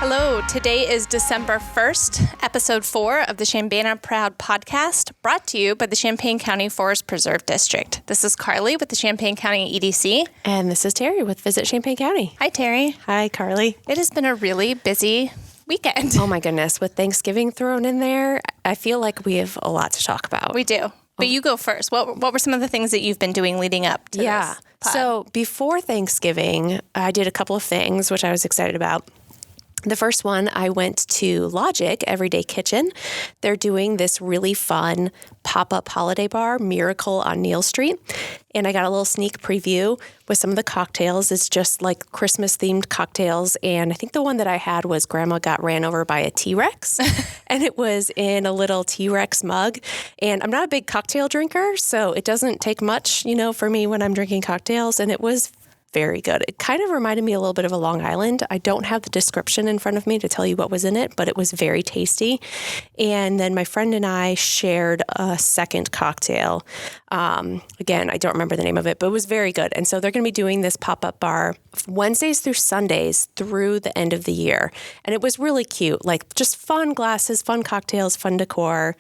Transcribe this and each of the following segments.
Hello, today is December 1st, episode 4 of the Chambana Proud podcast, brought to you by the Champaign County Forest Preserve District. This is Carly with the Champaign County EDC. And this is Terri with Visit Champaign County. Hi, Terri. Hi, Carly. It has been a really busy weekend. Oh my goodness, with Thanksgiving thrown in there, I feel like we have a lot to talk about. We do. But you go first. What were some of the things that you've been doing leading up to this pod? So before Thanksgiving, I did a couple of things, which I was excited about. The first one, I went to Logic Everyday Kitchen. They're doing this really fun pop-up holiday bar, Miracle on Neal Street. And I got a little sneak preview with some of the cocktails. It's just like Christmas-themed cocktails. And I think the one that I had was Grandma Got Ran Over by a T-Rex. And it was in a little T-Rex mug. And I'm not a big cocktail drinker, so it doesn't take much, for me when I'm drinking cocktails. And it was very good. It kind of reminded me a little bit of a Long Island. I don't have the description in front of me to tell you what was in it, but it was very tasty. And then my friend and I shared a second cocktail. Again, I don't remember the name of it, but it was very good. And so they're going to be doing this pop-up bar Wednesdays through Sundays through the end of the year. And it was really cute, like just fun glasses, fun cocktails, fun decor.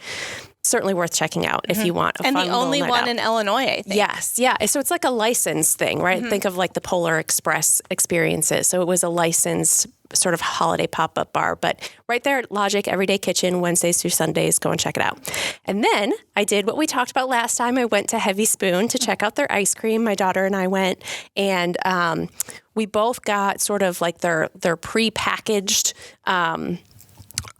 Certainly worth checking out if you want a fun And the only one out. In Illinois, I think. Yes. Yeah. So it's like a licensed thing, right? Mm-hmm. Think of like the Polar Express experiences. So it was a licensed sort of holiday pop-up bar. But right there at Logic Everyday Kitchen, Wednesdays through Sundays, go and check it out. And then I did what we talked about last time. I went to Heavy Spoon to check out their ice cream. My daughter and I went, and we both got sort of like their pre-packaged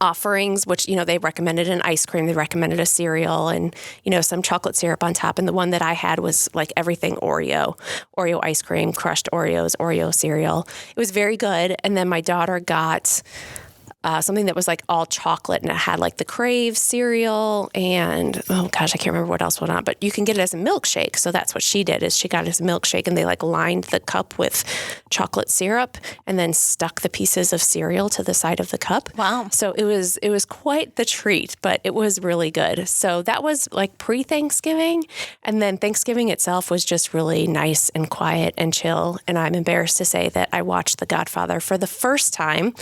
offerings, which, they recommended an ice cream, they recommended a cereal and, some chocolate syrup on top. And the one that I had was like everything Oreo ice cream, crushed Oreos, Oreo cereal. It was very good. And then my daughter got something that was like all chocolate, and it had like the Crave cereal and, oh gosh, I can't remember what else went on, but you can get it as a milkshake. So that's what she did, is she got it as a milkshake, and they like lined the cup with chocolate syrup and then stuck the pieces of cereal to the side of the cup. Wow. So it was quite the treat, but it was really good. So that was like pre-Thanksgiving. And then Thanksgiving itself was just really nice and quiet and chill. And I'm embarrassed to say that I watched The Godfather for the first time,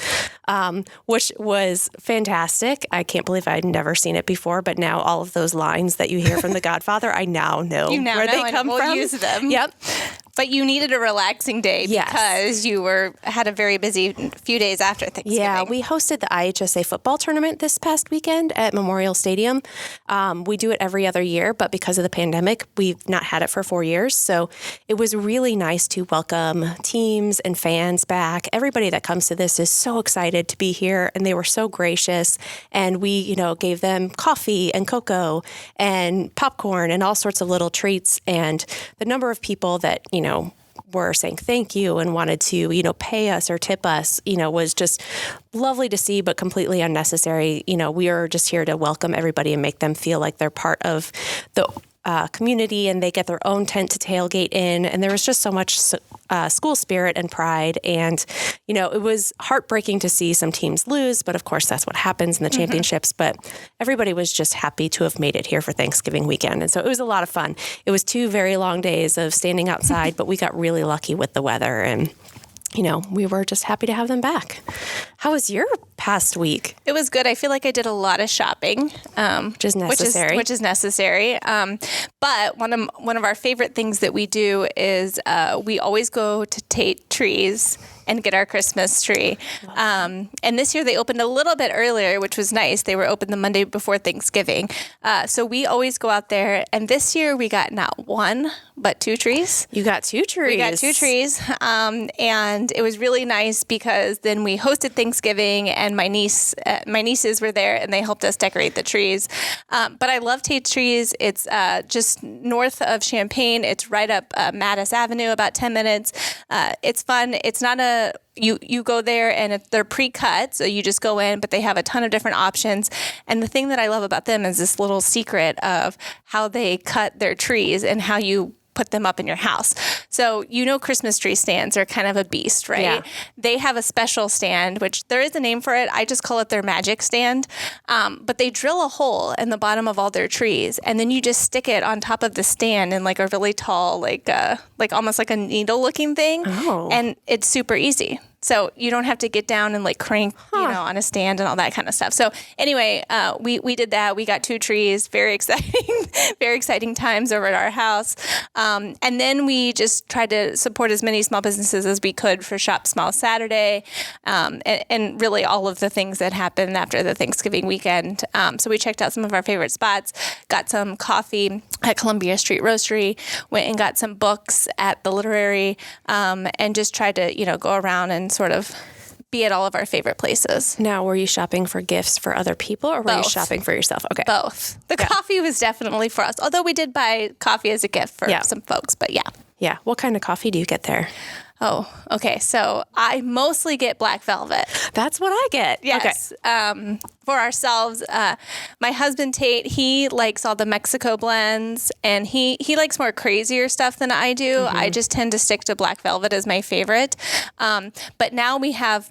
which was fantastic. I can't believe I'd never seen it before, but now all of those lines that you hear from The Godfather, I now know where they come from. We'll use them. Yep. But you needed a relaxing day because you had a very busy few days after Thanksgiving. Yeah, we hosted the IHSA football tournament this past weekend at Memorial Stadium. We do it every other year, but because of the pandemic, we've not had it for 4 years. So it was really nice to welcome teams and fans back. Everybody that comes to this is so excited to be here, and they were so gracious. And we, gave them coffee and cocoa and popcorn and all sorts of little treats. And the number of people that, were saying thank you and wanted to, pay us or tip us, was just lovely to see, but completely unnecessary. We are just here to welcome everybody and make them feel like they're part of the community, and they get their own tent to tailgate in. And there was just so much school spirit and pride. And, it was heartbreaking to see some teams lose, but of course that's what happens in the championships. But everybody was just happy to have made it here for Thanksgiving weekend. And so it was a lot of fun. It was 2 very long days of standing outside, but we got really lucky with the weather, and we were just happy to have them back. How was your past week? It was good. I feel like I did a lot of shopping, which is necessary. Which is necessary. But one of our favorite things that we do is we always go to Tate Trees and get our Christmas tree. And this year they opened a little bit earlier, which was nice. They were open the Monday before Thanksgiving. So we always go out there. And this year we got not 1, but 2 trees. You got 2 trees. We got 2 trees. And it was really nice because then we hosted Thanksgiving, and my nieces were there, and they helped us decorate the trees. But I love Tate Trees. It's just north of Champaign. It's right up Mattis Avenue, about 10 minutes. It's fun. It's not you go there and they're pre-cut, so you just go in, but they have a ton of different options. And the thing that I love about them is this little secret of how they cut their trees and how you put them up in your house. So, Christmas tree stands are kind of a beast, right? Yeah. They have a special stand, which there is a name for it. I just call it their magic stand. But they drill a hole in the bottom of all their trees, and then you just stick it on top of the stand in like a really tall, like almost like a needle looking thing. Oh. And it's super easy. So you don't have to get down and like crank, on a stand and all that kind of stuff. So anyway, we did that. We got 2 trees, very exciting, very exciting times over at our house. And then we just tried to support as many small businesses as we could for Shop Small Saturday, and really all of the things that happened after the Thanksgiving weekend. So we checked out some of our favorite spots, got some coffee at Columbia Street Roastery, went and got some books at the Literary, and just tried to, go around and sort of be at all of our favorite places. Now, were you shopping for gifts for other people, or were you shopping for yourself? Okay. Both. The coffee was definitely for us, although we did buy coffee as a gift for some folks, but yeah. Yeah. What kind of coffee do you get there? Oh, okay. So I mostly get black velvet. That's what I get. Yes. Okay. For ourselves, my husband Tate, he likes all the Mexico blends, and he likes more crazier stuff than I do. Mm-hmm. I just tend to stick to black velvet as my favorite. But now we have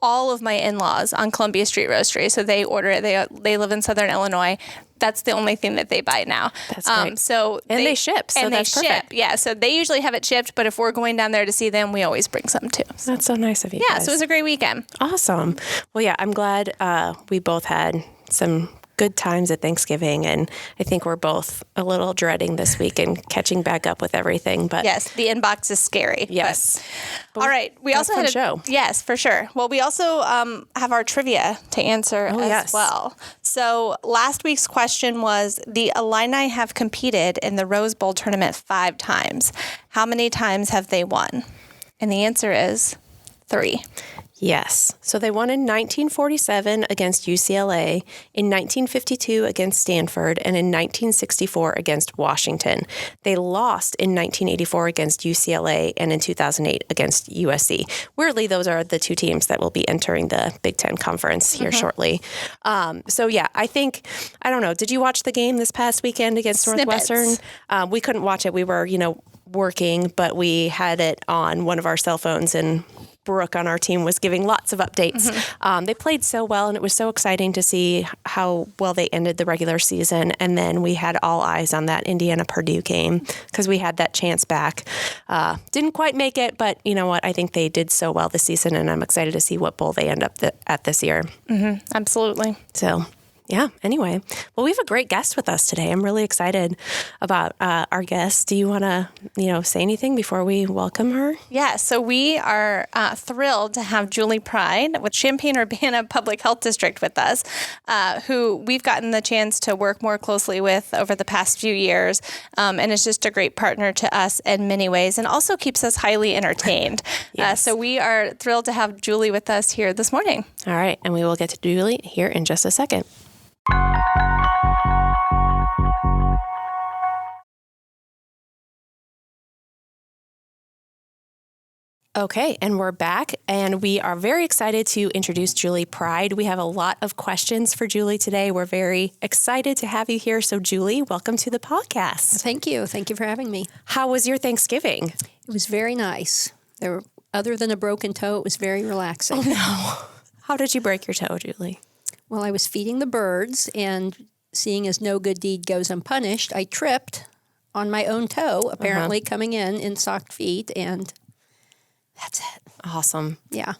all of my in-laws on Columbia Street Roastery, so they order it. They live in Southern Illinois. That's the only thing that they buy now. That's great. They ship, so and that's they perfect. Ship. Yeah, so they usually have it shipped, but if we're going down there to see them, we always bring some too. So. That's so nice of you guys. So it was a great weekend. Awesome. Well, yeah, I'm glad we both had some good times at Thanksgiving, and I think we're both a little dreading this week and catching back up with everything. But yes, the inbox is scary. Yes. All right. We also had a show. Yes, for sure. Well, we also have our trivia to answer as well. So last week's question was, the Illini have competed in the Rose Bowl tournament 5 times. How many times have they won? And the answer is 3. Yes. So they won in 1947 against UCLA, in 1952 against Stanford, and in 1964 against Washington. They lost in 1984 against UCLA and in 2008 against USC. Weirdly, those are the 2 teams that will be entering the Big Ten Conference here shortly. I don't know. Did you watch the game this past weekend against Northwestern? We couldn't watch it. We were, working, but we had it on one of our cell phones, and Brooke on our team was giving lots of updates. Mm-hmm. They played so well, and it was so exciting to see how well they ended the regular season. And then we had all eyes on that Indiana-Purdue game because we had that chance back. Didn't quite make it, but you know what? I think they did so well this season, and I'm excited to see what bowl they end up at this year. Mm-hmm. Absolutely. So... yeah. Anyway, well, we have a great guest with us today. I'm really excited about our guest. Do you want to, say anything before we welcome her? Yeah. So we are thrilled to have Julie Pryde with Champaign-Urbana Public Health District with us, who we've gotten the chance to work more closely with over the past few years, and is just a great partner to us in many ways, and also keeps us highly entertained. Yes. So we are thrilled to have Julie with us here this morning. All right. And we will get to Julie here in just a second. Okay, and we're back, and we are very excited to introduce Julie Pryde. We have a lot of questions for Julie today. We're very excited to have you here. So, Julie, welcome to the podcast. Thank you. Thank you for having me. How was your Thanksgiving? It was very nice. Other than a broken toe, it was very relaxing. Oh, no. How did you break your toe, Julie? Well, I was feeding the birds, and seeing as no good deed goes unpunished, I tripped on my own toe, apparently coming in socked feet, and that's it. Awesome. Yeah.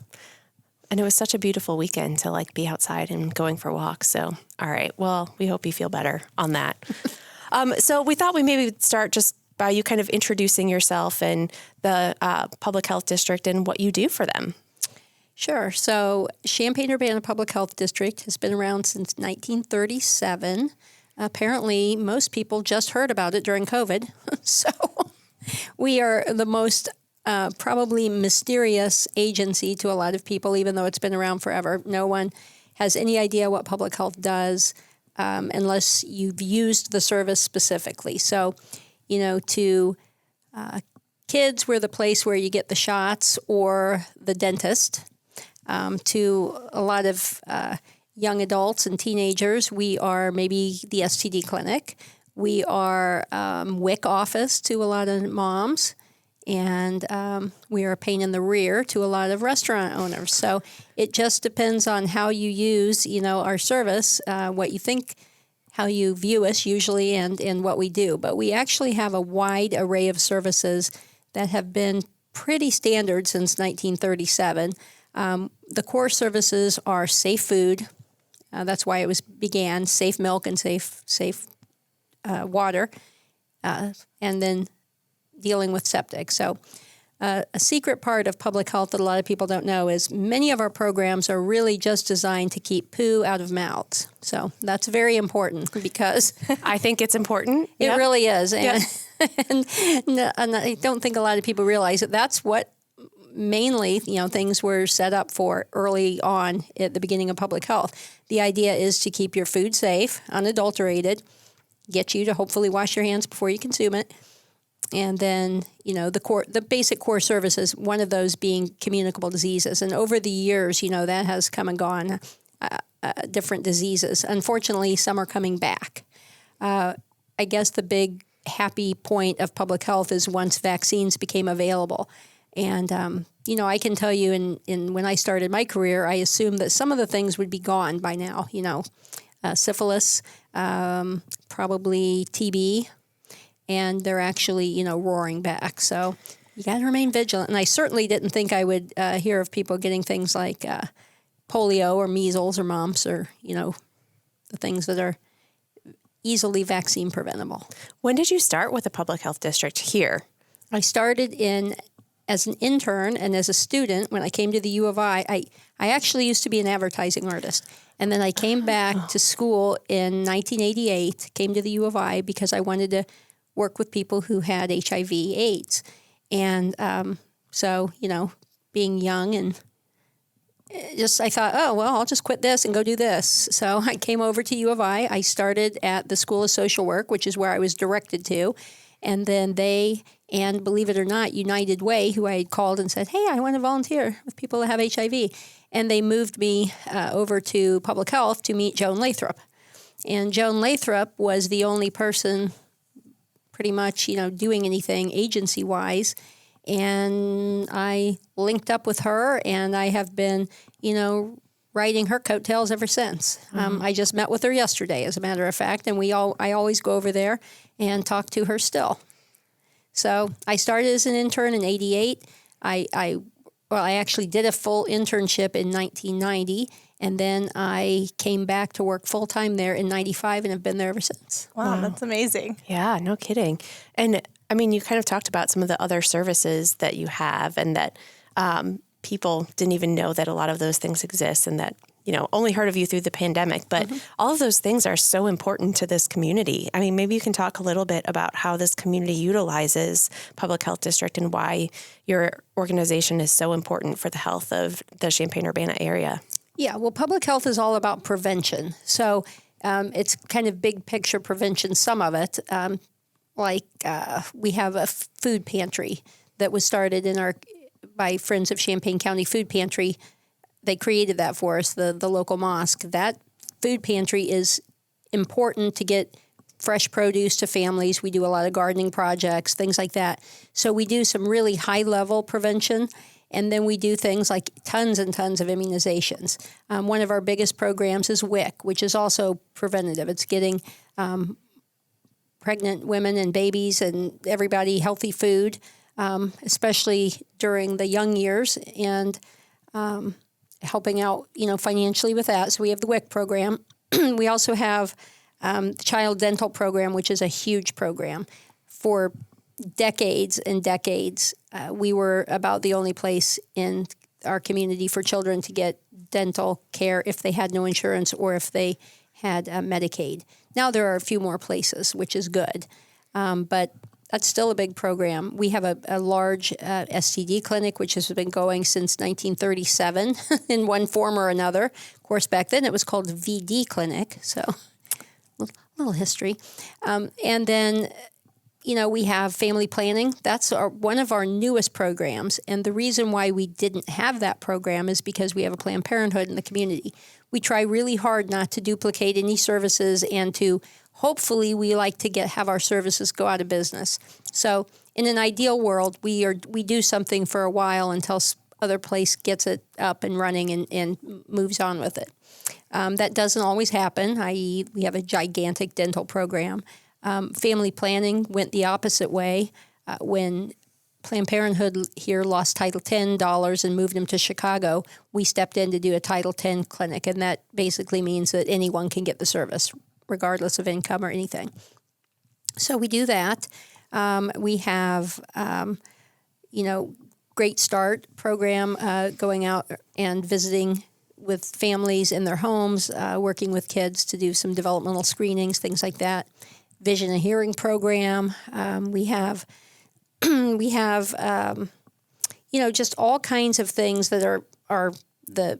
And it was such a beautiful weekend to be outside and going for walks. So, all right. Well, we hope you feel better on that. So we thought we maybe would start just by you kind of introducing yourself and the public health district and what you do for them. Sure. So Champaign-Urbana Public Health District has been around since 1937. Apparently, most people just heard about it during COVID. So we are the most probably mysterious agency to a lot of people, even though it's been around forever. No one has any idea what public health does unless you've used the service specifically. So, to kids, we're the place where you get the shots or the dentist. To a lot of young adults and teenagers, we are maybe the STD clinic. We are WIC office to a lot of moms. And we are a pain in the rear to a lot of restaurant owners. So it just depends on how you use, our service, what you think, how you view us usually, and what we do. But we actually have a wide array of services that have been pretty standard since 1937. The core services are safe food. That's why it began, safe milk and safe water, and then dealing with septic. So a secret part of public health that a lot of people don't know is many of our programs are really just designed to keep poo out of mouths. So that's very important because I think it's important. It really is. And, and I don't think a lot of people realize that that's what mainly, things were set up for early on at the beginning of public health. The idea is to keep your food safe, unadulterated, get you to hopefully wash your hands before you consume it. And then, the basic core services, one of those being communicable diseases. And over the years, that has come and gone, different diseases. Unfortunately, some are coming back. I guess the big happy point of public health is once vaccines became available. And, I can tell you when I started my career, I assumed that some of the things would be gone by now, syphilis, probably TB, and they're actually, roaring back. So you got to remain vigilant. And I certainly didn't think I would hear of people getting things like polio or measles or mumps or, the things that are easily vaccine preventable. When did you start with the public health district here? I started as an intern and as a student when I came to the U of I actually used to be an advertising artist. And then I came back to school in 1988, came to the U of I because I wanted to work with people who had HIV/AIDS. And so, being young and I thought, I'll just quit this and go do this. So I came over to U of I. I started at the School of Social Work, which is where I was directed to. And then and believe it or not, United Way, who I had called and said, hey, I want to volunteer with people that have HIV. And they moved me over to public health to meet Joan Lathrop. And Joan Lathrop was the only person pretty much, doing anything agency-wise. And I linked up with her, and I have been, riding her coattails ever since. I just met with her yesterday, as a matter of fact, and I always go over there and talk to her still. So I started as an intern in 88. I actually did a full internship in 1990, and then I came back to work full-time there in 95 and have been there ever since. Wow, that's amazing. Yeah, no kidding. And I mean, you kind of talked about some of the other services that you have and that people didn't even know that a lot of those things exist and that, only heard of you through the pandemic. But all of those things are so important to this community. I mean, maybe you can talk a little bit about how this community utilizes Public Health District and why your organization is so important for the health of the Champaign-Urbana area. Yeah, well, public health is all about prevention. So it's kind of big picture prevention, some of it. We have a food pantry that was started by Friends of Champaign County Food Pantry. They created that for us, the local mosque. That food pantry is important to get fresh produce to families. We do a lot of gardening projects, things like that. So we do some really high-level prevention, and then we do things like tons and tons of immunizations. One of our biggest programs is WIC, which is also preventative. It's getting pregnant women and babies and everybody healthy food, especially during the young years, and helping out, financially with that. So we have the WIC program. We also have the Child Dental Program, which is a huge program. For decades and decades, we were about the only place in our community for children to get dental care if they had no insurance or if they had Medicaid. Now there are a few more places, which is good, but that's still a big program. We have a large STD clinic, which has been going since 1937 in one form or another. Of course, back then it was called VD Clinic, so a little history. And then, we have family planning. That's one of our newest programs. And the reason why we didn't have that program is because we have a Planned Parenthood in the community. We try really hard not to duplicate any services and hopefully we like to have our services go out of business. So in an ideal world, we do something for a while until other place gets it up and running and moves on with it. That doesn't always happen, i.e. we have a gigantic dental program. Family planning went the opposite way. When Planned Parenthood here lost Title X dollars and moved them to Chicago, we stepped in to do a Title X clinic, and that basically means that anyone can get the service, regardless of income or anything. So we do that. We have, Great Start program going out and visiting with families in their homes, working with kids to do some developmental screenings, things like that. Vision and hearing program. We have just all kinds of things that are the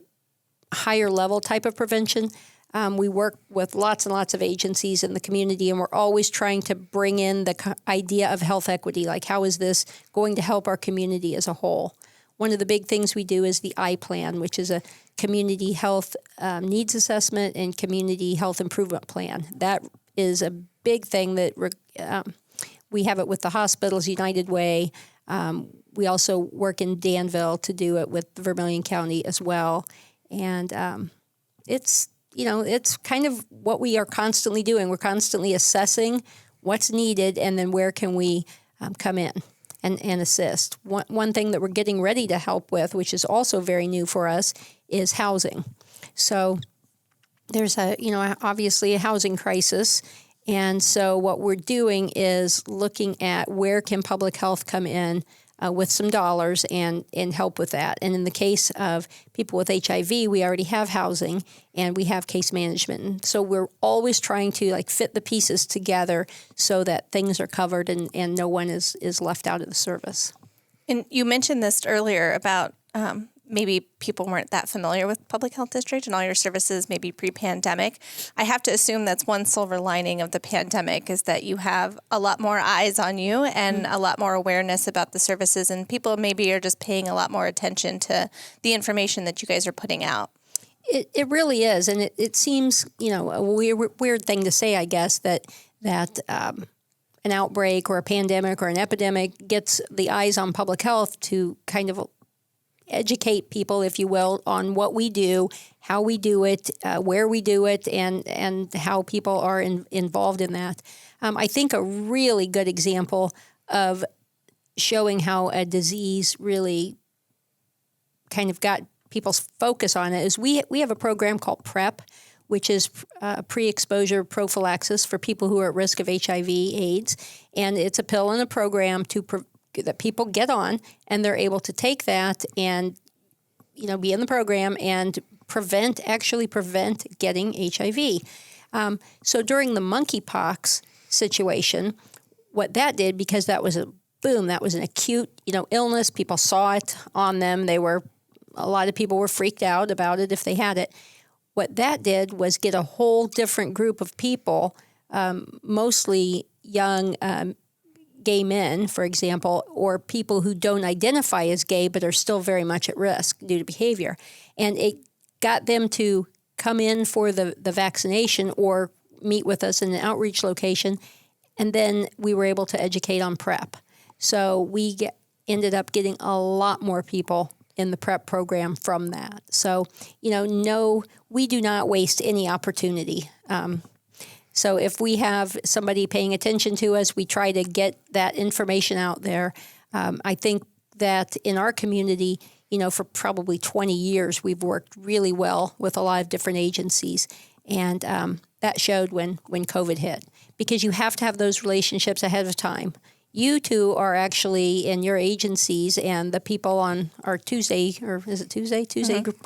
higher level type of prevention. We work with lots and lots of agencies in the community, and we're always trying to bring in the idea of health equity, like how is this going to help our community as a whole? One of the big things we do is the I-Plan, which is a community health needs assessment and community health improvement plan. That is a big thing that we have it with the hospitals, United Way. We also work in Danville to do it with Vermilion County as well. And it's kind of what we are constantly doing. We're constantly assessing what's needed and then where can we come in and assist. One thing that we're getting ready to help with, which is also very new for us, is housing. So there's obviously a housing crisis. And so what we're doing is looking at where can public health come in with some dollars and help with that. And in the case of people with HIV, we already have housing and we have case management. And so we're always trying to fit the pieces together so that things are covered and no one is left out of the service. And you mentioned this earlier about maybe people weren't that familiar with Public Health District and all your services maybe pre-pandemic. I have to assume that's one silver lining of the pandemic is that you have a lot more eyes on you and a lot more awareness about the services, and people maybe are just paying a lot more attention to the information that you guys are putting out. It really is, and it seems a weird thing to say, I guess, that an outbreak or a pandemic or an epidemic gets the eyes on public health to kind of educate people, if you will, on what we do, how we do it, where we do it, and how people are involved in that. I think a really good example of showing how a disease really kind of got people's focus on it is we have a program called PrEP, which is pre-exposure prophylaxis for people who are at risk of HIV/AIDS, and it's a pill and a program that people get on, and they're able to take that and, be in the program and prevent getting HIV. So during the monkeypox situation, what that did, because that was that was an acute, illness, people saw it on them. A lot of people were freaked out about it if they had it. What that did was get a whole different group of people, mostly young gay men, for example, or people who don't identify as gay but are still very much at risk due to behavior. And it got them to come in for the vaccination or meet with us in an outreach location, and then we were able to educate on PrEP. So we ended up getting a lot more people in the PrEP program from that. So, no, we do not waste any opportunity. So if we have somebody paying attention to us, we try to get that information out there. I think that in our community, for probably 20 years, we've worked really well with a lot of different agencies. And that showed when COVID hit, because you have to have those relationships ahead of time. You two are actually in your agencies, and the people on our Tuesday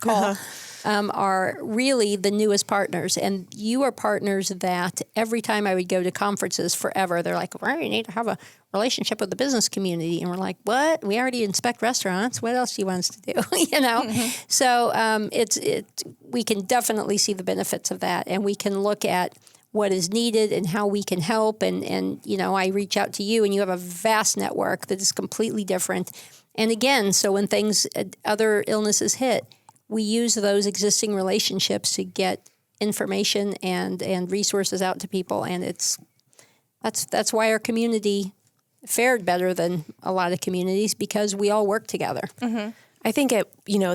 call are really the newest partners. And you are partners that every time I would go to conferences forever, they're like, well, we need to have a relationship with the business community. And we're like, what? We already inspect restaurants. What else do you want us to do? So we can definitely see the benefits of that. And we can look at what is needed and how we can help. And I reach out to you, and you have a vast network that is completely different. And again, so when other illnesses hit, we use those existing relationships to get information and resources out to people. And that's why our community fared better than a lot of communities, because we all work together. Mm-hmm. I think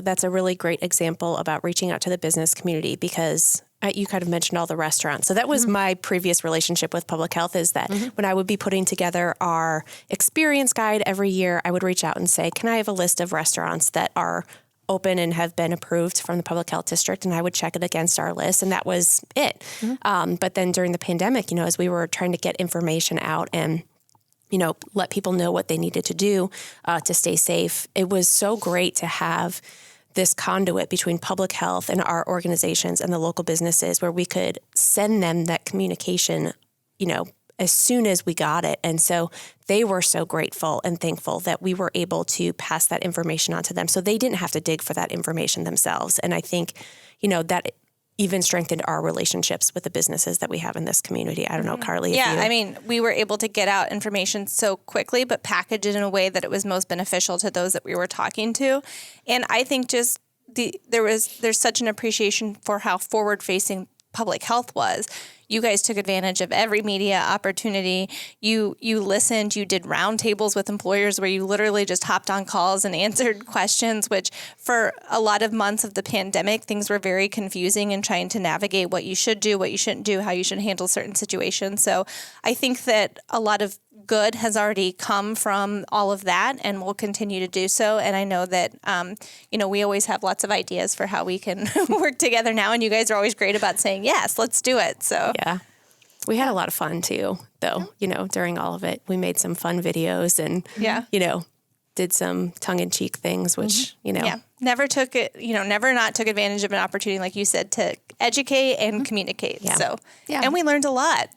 that's a really great example about reaching out to the business community, because you kind of mentioned all the restaurants. So that was my previous relationship with public health, is that when I would be putting together our experience guide every year, I would reach out and say, can I have a list of restaurants that are open and have been approved from the public health district? And I would check it against our list. And that was it. But then during the pandemic, as we were trying to get information out and let people know what they needed to do to stay safe, it was so great to have this conduit between public health and our organizations and the local businesses where we could send them that communication, as soon as we got it. And so they were so grateful and thankful that we were able to pass that information on to them so they didn't have to dig for that information themselves. And I think, that even strengthened our relationships with the businesses that we have in this community. I don't know, Carly. We were able to get out information so quickly, but package it in a way that it was most beneficial to those that we were talking to. And I think just there's such an appreciation for how forward-facing public health was. You guys took advantage of every media opportunity. You listened. You did roundtables with employers where you literally just hopped on calls and answered questions, which for a lot of months of the pandemic, things were very confusing in trying to navigate what you should do, what you shouldn't do, how you should handle certain situations. So I think that a lot of good has already come from all of that and will continue to do so. And I know that, we always have lots of ideas for how we can work together now. And you guys are always great about saying, yes, let's do it. So yeah, we had a lot of fun too, though, during all of it. We made some fun videos and, did some tongue-in-cheek things, which, never took it, never not took advantage of an opportunity, like you said, to educate and communicate. Yeah. So, and we learned a lot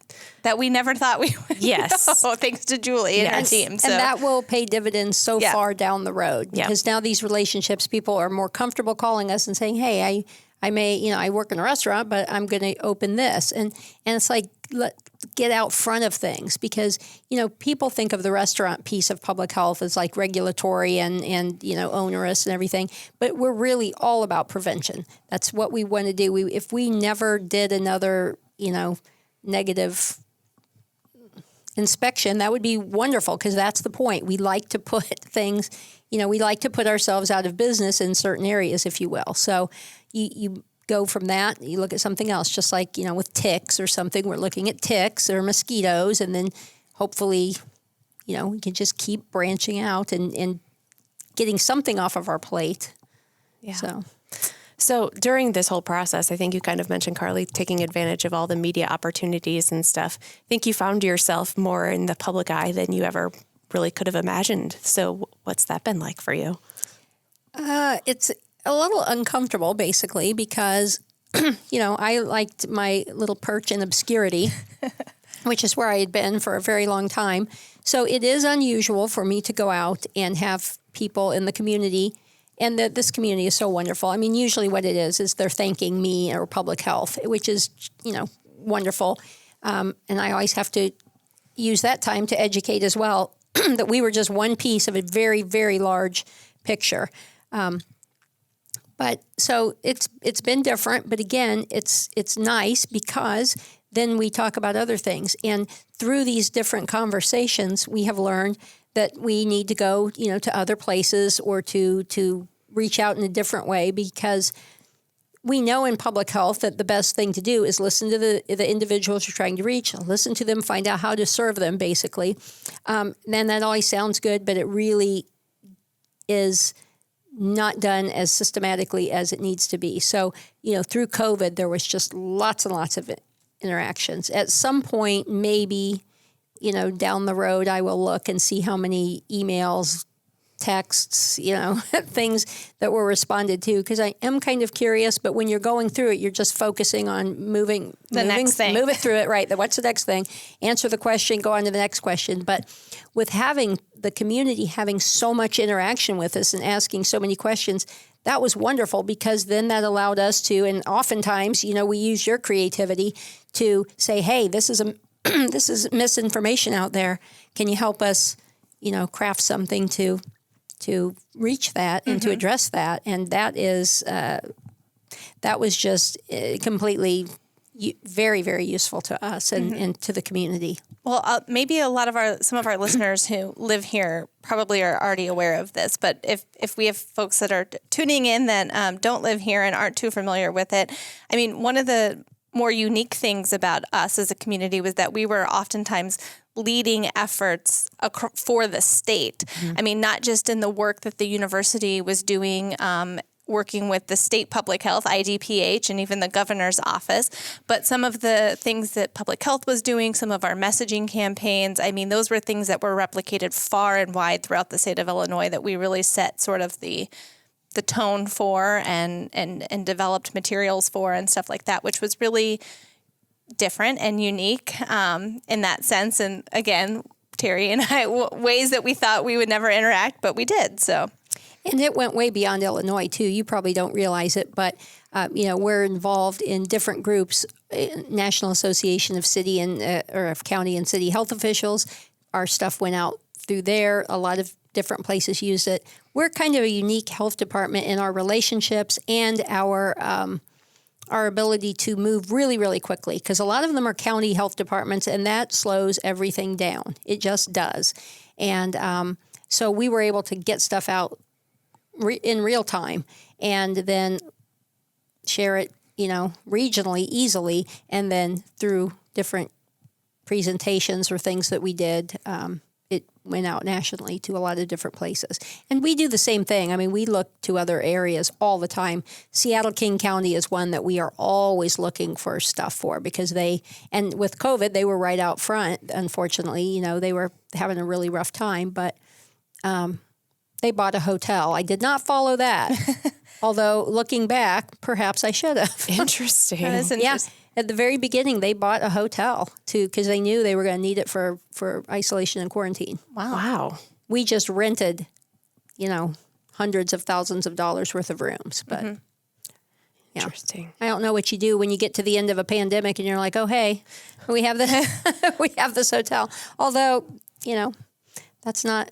that we never thought we would know, thanks to Julie and her team. So. And that will pay dividends so far down the road because now these relationships, people are more comfortable calling us and saying, hey, I may, I work in a restaurant, but I'm going to open this. And it's like, get out front of things because, people think of the restaurant piece of public health as like regulatory and onerous and everything, but we're really all about prevention. That's what we want to do. If we never did another, negative inspection, that would be wonderful because that's the point. We like to put things, we like to put ourselves out of business in certain areas, if you will. So you go from that, you look at something else, just like, with ticks or something, we're looking at ticks or mosquitoes, and then hopefully, we can just keep branching out and getting something off of our plate. Yeah. So during this whole process, I think you kind of mentioned, Carly, taking advantage of all the media opportunities and stuff. I think you found yourself more in the public eye than you ever really could have imagined. So what's that been like for you? It's a little uncomfortable, basically, because, I liked my little perch in obscurity, which is where I had been for a very long time. So it is unusual for me to go out and have people in the community, and this community is so wonderful. I mean, usually what it is they're thanking me or public health, which is, wonderful. And I always have to use that time to educate as well, that we were just one piece of a very, very large picture. But so it's been different, but again, it's nice because then we talk about other things. And through these different conversations, we have learned that we need to go, to other places or to reach out in a different way because we know in public health that the best thing to do is listen to the individuals you're trying to reach, listen to them, find out how to serve them, basically. Then that always sounds good, but it really is not done as systematically as it needs to be. So, through COVID, there was just lots and lots of interactions. At some point, maybe, down the road, I will look and see how many emails, texts, things that were responded to, because I am kind of curious, but when you're going through it, you're just focusing on moving next thing. Move it through it, right? What's the next thing? Answer the question, go on to the next question. But with having the community having so much interaction with us and asking so many questions, that was wonderful because then that allowed us to, and oftentimes, we use your creativity to say, hey, this is this is misinformation out there. Can you help us, craft something to reach that and to address that? And that is, that was just completely very, very useful to us and to the community. Well, maybe some of our listeners who live here probably are already aware of this, but if we have folks that are tuning in that don't live here and aren't too familiar with it, I mean, one of the more unique things about us as a community was that we were oftentimes leading efforts for the state. I mean, not just in the work that the university was doing, working with the state public health, IDPH, and even the governor's office, but some of the things that public health was doing, some of our messaging campaigns, I mean, those were things that were replicated far and wide throughout the state of Illinois that we really set sort of the tone for and developed materials for and stuff like that, which was really different and unique in that sense. And again, Terri and I, ways that we thought we would never interact, but we did. So, and it went way beyond Illinois too. You probably don't realize it, but we're involved in different groups, National Association of City and or of County and City Health Officials. Our stuff went out through there. A lot of different places used it. We're kind of a unique health department in our relationships and our ability to move really, really quickly, because a lot of them are county health departments, and that slows everything down. It just does. And so we were able to get stuff out in real time and then share it, regionally easily, and then through different presentations or things that we did, it went out nationally to a lot of different places. And we do the same thing. I mean, we look to other areas all the time. Seattle-King County is one that we are always looking for stuff for because and with COVID, they were right out front, unfortunately. They were having a really rough time, but they bought a hotel. I did not follow that. Although, looking back, perhaps I should have. Interesting. That is interesting. Yeah. At the very beginning, they bought a hotel because they knew they were going to need it for isolation and quarantine. Wow. We just rented, hundreds of thousands of dollars worth of rooms. But yeah. Interesting. I don't know what you do when you get to the end of a pandemic and you're like, oh, hey, we have we have this hotel. Although, that's not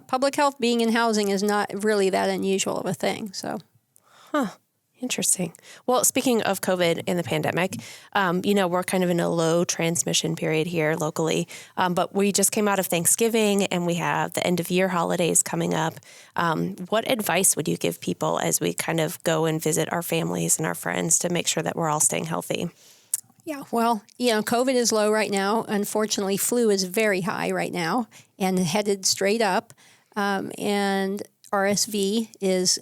public health. Being in housing is not really that unusual of a thing. So, Interesting. Well, speaking of COVID and the pandemic, we're kind of in a low transmission period here locally, but we just came out of Thanksgiving and we have the end of year holidays coming up. What advice would you give people as we kind of go and visit our families and our friends to make sure that we're all staying healthy? Yeah, well, COVID is low right now. Unfortunately, flu is very high right now and headed straight up, and RSV is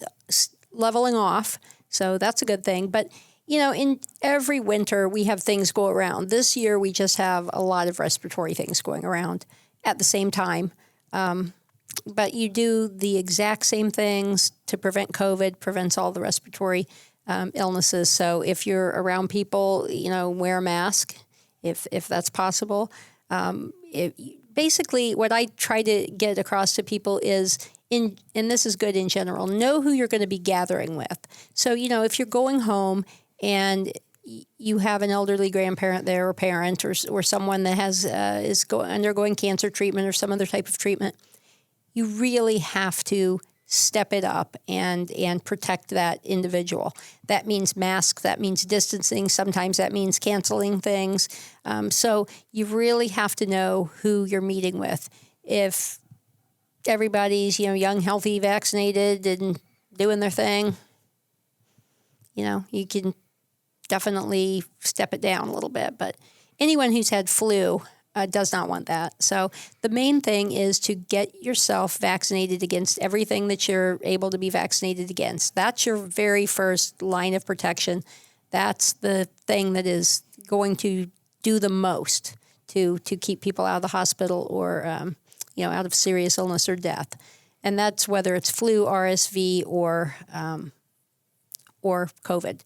leveling off. So that's a good thing. But, in every winter, we have things go around. This year, we just have a lot of respiratory things going around at the same time. But you do the exact same things to prevent COVID, prevents all the respiratory illnesses. So if you're around people, wear a mask if that's possible. Basically, what I try to get across to people is, and this is good in general, know who you're going to be gathering with. So, if you're going home and you have an elderly grandparent there or parent or someone that is undergoing cancer treatment or some other type of treatment, you really have to step it up and protect that individual. That means masks, that means distancing, sometimes that means canceling things. So you really have to know who you're meeting with. If everybody's, young, healthy, vaccinated, and doing their thing, you can definitely step it down a little bit. But anyone who's had flu does not want that. So the main thing is to get yourself vaccinated against everything that you're able to be vaccinated against. That's your very first line of protection. That's the thing that is going to do the most to keep people out of the hospital or out of serious illness or death. And that's whether it's flu, RSV, or COVID.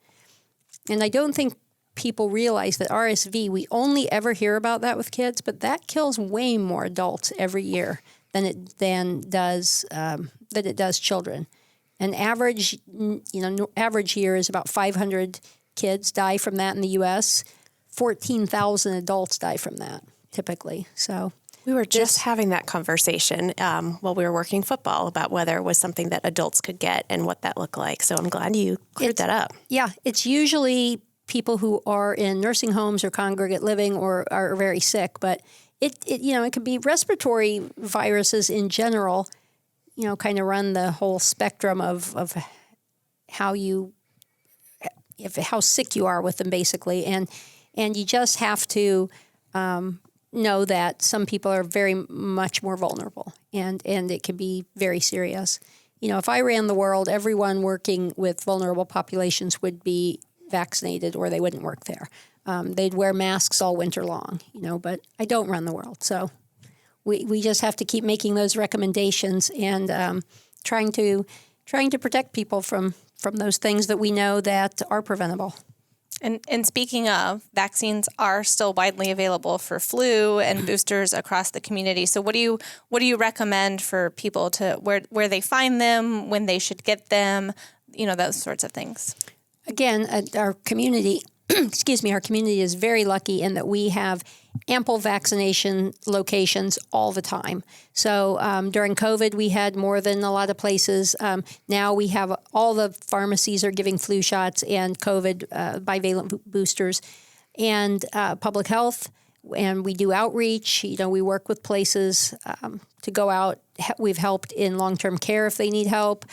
And I don't think people realize that RSV, we only ever hear about that with kids, but that kills way more adults every year than it does children. An average year is about 500 kids die from that in the U.S. 14,000 adults die from that typically. So we were just having that conversation while we were working football about whether it was something that adults could get and what that looked like. So I'm glad you cleared that up. Yeah, it's usually people who are in nursing homes or congregate living or are very sick, but it could be respiratory viruses in general, kind of run the whole spectrum of how sick you are with them basically. And And you just have to know that some people are very much more vulnerable, and it can be very serious. If I ran the world, everyone working with vulnerable populations would be vaccinated or they wouldn't work there. They'd wear masks all winter long, but I don't run the world. So we just have to keep making those recommendations and trying to protect people from those things that we know that are preventable. And speaking of, vaccines are still widely available for flu and boosters across the community. So what do you recommend for people to where they find them, when they should get them, those sorts of things? Again, our community, our community is very lucky in that we have ample vaccination locations all the time. So during COVID, we had more than a lot of places. Now we have all the pharmacies are giving flu shots and COVID bivalent boosters, and public health. And we do outreach. We work with places to go out. We've helped in long-term care if they need help.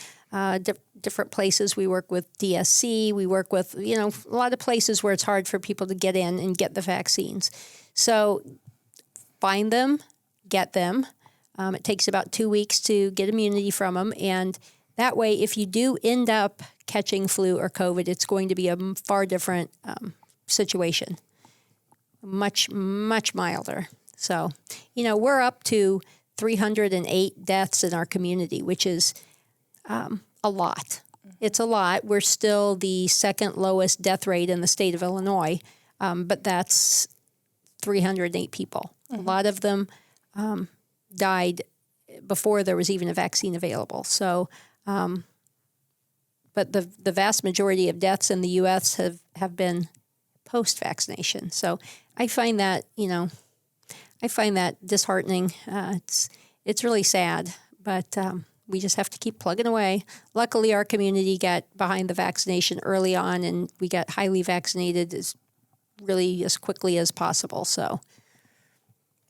Different places. We work with DSC. We work with, a lot of places where it's hard for people to get in and get the vaccines. So find them, get them. It takes about 2 weeks to get immunity from them. And that way, if you do end up catching flu or COVID, it's going to be a far different situation. Much, much milder. So, we're up to 308 deaths in our community, which is a lot. It's a lot. We're still the second lowest death rate in the state of Illinois, but that's 308 people. Mm-hmm. A lot of them died before there was even a vaccine available. So, but the vast majority of deaths in the U.S. have been post-vaccination. So I find that, disheartening. It's really sad, but we just have to keep plugging away. Luckily, our community got behind the vaccination early on, and we got highly vaccinated as quickly as possible. So,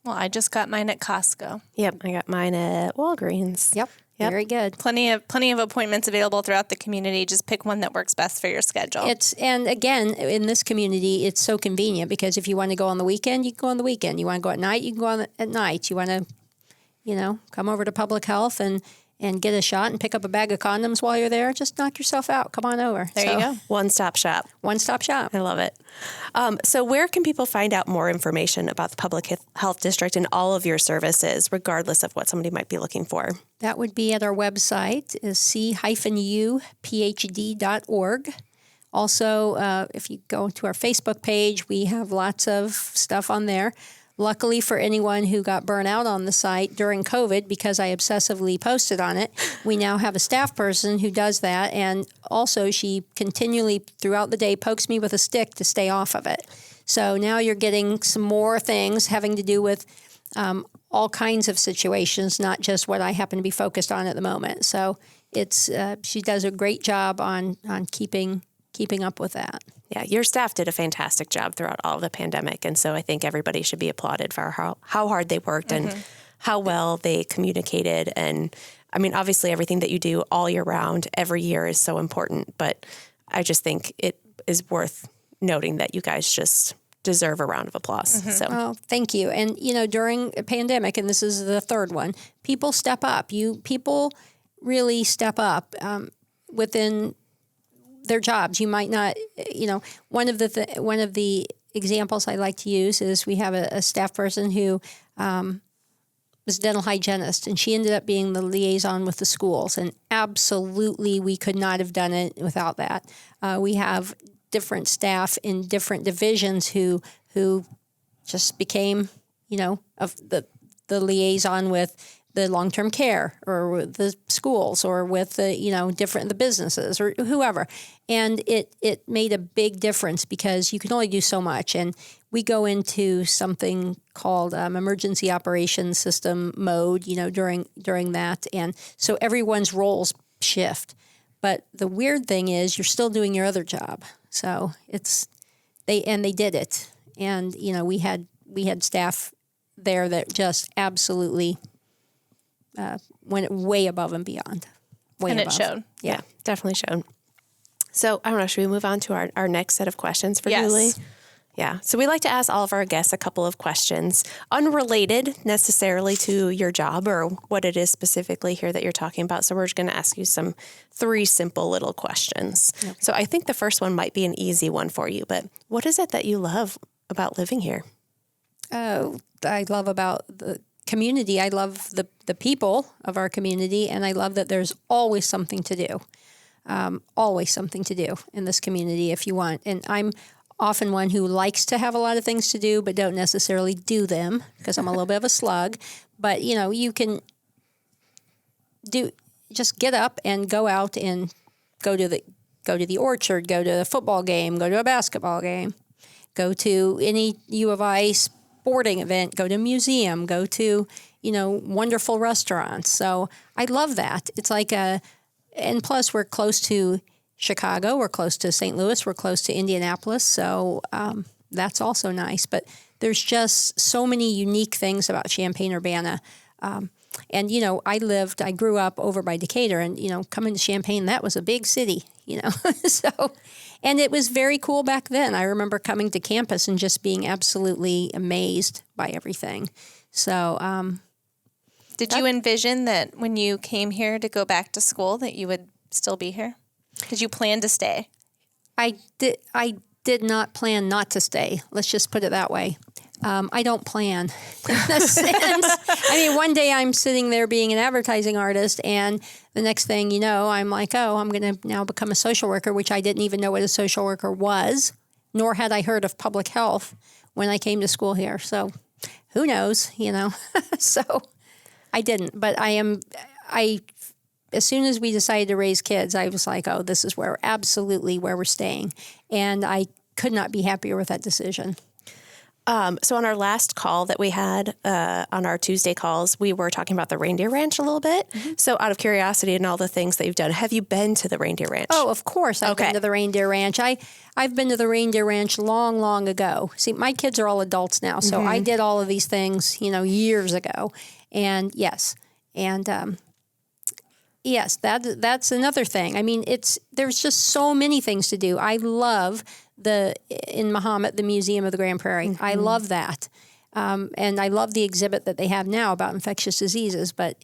well, I just got mine at Costco. Yep, I got mine at Walgreens. Yep. Very good. Plenty of appointments available throughout the community. Just pick one that works best for your schedule. And again, in this community, it's so convenient because if you want to go on the weekend, you can go on the weekend. You want to go at night, you can go at night. You want to, come over to public health and get a shot and pick up a bag of condoms while you're there. Just knock yourself out. Come on over. There you go. One-stop shop. One-stop shop. I love it. So where can people find out more information about the Public Health District and all of your services, regardless of what somebody might be looking for? That would be at our website, is c-uphd.org. Also, if you go to our Facebook page, we have lots of stuff on there. Luckily for anyone who got burnt out on the site during COVID, because I obsessively posted on it, we now have a staff person who does that. And also she continually throughout the day pokes me with a stick to stay off of it. So now you're getting some more things having to do with all kinds of situations, not just what I happen to be focused on at the moment. So it's she does a great job on keeping up with that. Yeah, your staff did a fantastic job throughout all of the pandemic, and so I think everybody should be applauded for how hard they worked and how well they communicated. And I mean, obviously, everything that you do all year round, every year is so important, but I just think it is worth noting that you guys just deserve a round of applause. Mm-hmm. So, well, thank you. And, during a pandemic, and this is the third one, people step up. People really step up within their jobs. You might not, one of the examples I like to use is we have a staff person who was a dental hygienist, and she ended up being the liaison with the schools. And absolutely, we could not have done it without that. We have different staff in different divisions who just became, of the liaison with the long-term care or with the schools or with the businesses or whoever. And it made a big difference because you can only do so much. And we go into something called emergency operations system mode, during that. And so everyone's roles shift. But the weird thing is you're still doing your other job. So they did it. And, we had staff there that just absolutely went way above and beyond. It showed. Yeah, definitely showed. So, I don't know, should we move on to our next set of questions for yes. Julie? Yeah. So we like to ask all of our guests a couple of questions, unrelated necessarily to your job or what it is specifically here that you're talking about. So we're just going to ask you three simple little questions. Okay. So I think the first one might be an easy one for you, but what is it that you love about living here? Oh, I love about the community. I love the people of our community, and I love that there's always something to do. Always something to do in this community if you want. And I'm often one who likes to have a lot of things to do, but don't necessarily do them because I'm a little bit of a slug. But, you can just get up and go out and go to the orchard, go to a football game, go to a basketball game, go to any U of I sporting event, go to a museum, go to, wonderful restaurants. So I love that. It's like and plus we're close to Chicago, we're close to St. Louis, we're close to Indianapolis, so that's also nice. But there's just so many unique things about Champaign-Urbana. And, I grew up over by Decatur, and, coming to Champaign, that was a big city, So, and it was very cool back then. I remember coming to campus and just being absolutely amazed by everything. So, did you envision that when you came here to go back to school that you would still be here? Did you plan to stay? I did not plan not to stay. Let's just put it that way. I don't plan in a sense. One day I'm sitting there being an advertising artist, and the next thing you know, I'm like, I'm going to now become a social worker, which I didn't even know what a social worker was, nor had I heard of public health when I came to school here. So who knows, So I didn't. But as soon as we decided to raise kids, I was like, this is absolutely where we're staying. And I could not be happier with that decision. So on our last call that we had on our Tuesday calls, we were talking about the reindeer ranch a little bit. Mm-hmm. So out of curiosity and all the things that you've done, have you been to the reindeer ranch? Oh, of course I've been to the reindeer ranch. I've been to the reindeer ranch long, long ago. See, my kids are all adults now, so I did all of these things, years ago. And yes. And yes, that's another thing. There's just so many things to do. I love in Mahomet, the Museum of the Grand Prairie. Mm-hmm. I love that. And I love the exhibit that they have now about infectious diseases. But,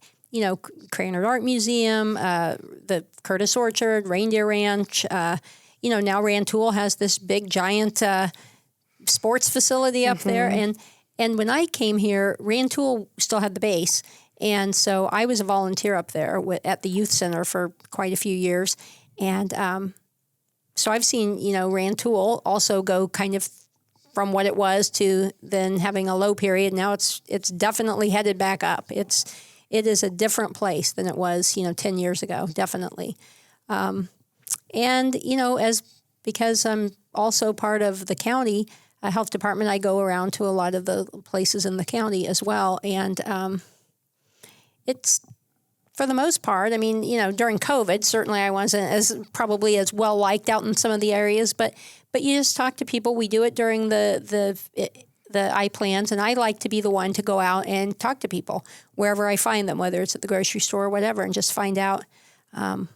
Cranard Art Museum, the Curtis Orchard, Reindeer Ranch, now Rantoul has this big, giant sports facility up there. And when I came here, Rantoul still had the base. And so I was a volunteer up there at the youth center for quite a few years. And so I've seen, Rantoul also go kind of from what it was to then having a low period. Now it's definitely headed back up. It is a different place than it was, 10 years ago, definitely. And, because I'm also part of the county health department, I go around to a lot of the places in the county as well. And it's, for the most part, during COVID, certainly I wasn't probably as well liked out in some of the areas, but you just talk to people. We do it during the I-plans, and I like to be the one to go out and talk to people wherever I find them, whether it's at the grocery store or whatever, and just find out, how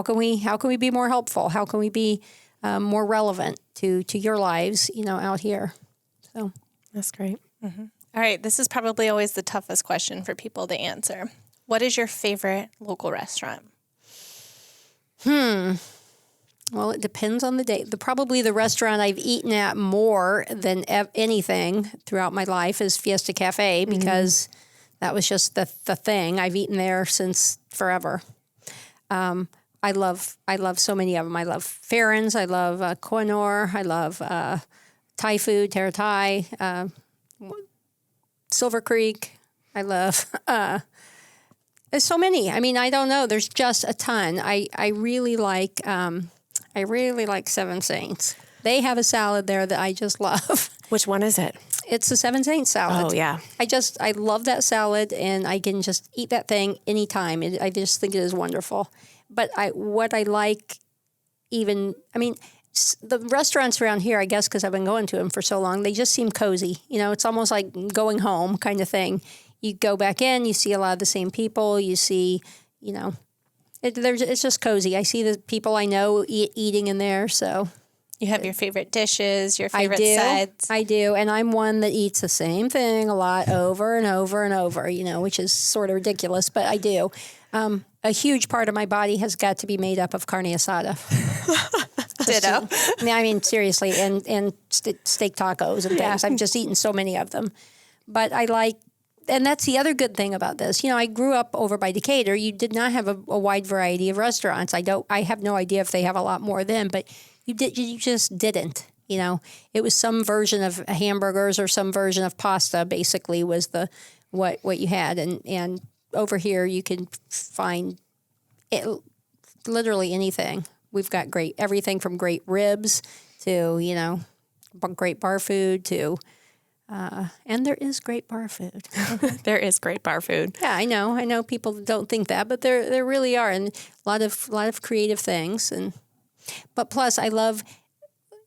can we be more helpful? How can we be more relevant to your lives, out here? So that's great. Mm-hmm. All right, this is probably always the toughest question for people to answer. What is your favorite local restaurant? Well, it depends on the day. Probably the restaurant I've eaten at more than anything throughout my life is Fiesta Cafe, because that was just the thing. I've eaten there since forever. I love so many of them. I love Farron's. I love Koh-i-Noor. I love Thai food, Terra Thai. Silver Creek. I love, there's so many. I don't know. There's just a ton. I really like Seven Saints. They have a salad there that I just love. Which one is it? It's the Seven Saints salad. Oh, yeah. I love that salad, and I can just eat that thing anytime. I just think it is wonderful. But what I like the restaurants around here, I guess, because I've been going to them for so long, they just seem cozy. It's almost like going home kind of thing. You go back in, you see a lot of the same people. You see, it's just cozy. I see the people I know eating in there, so You have your favorite dishes, your favorite I do. sides. I do. And I'm one that eats the same thing a lot over and over and over, which is sort of ridiculous, but I do. A huge part of my body has got to be made up of carne asada. Ditto. I mean, seriously, and steak tacos and things. I've just eaten so many of them. But I like, and that's the other good thing about this. I grew up over by Decatur. You did not have a wide variety of restaurants. I have no idea if they have a lot more then, but you just didn't. It was some version of hamburgers or some version of pasta. Basically, was what you had, and over here you can find literally anything. We've got everything from great ribs to great bar food to, and there is great bar food. There is great bar food. Yeah, I know. I know people don't think that, but there really are, and a lot of creative things. But plus, I love,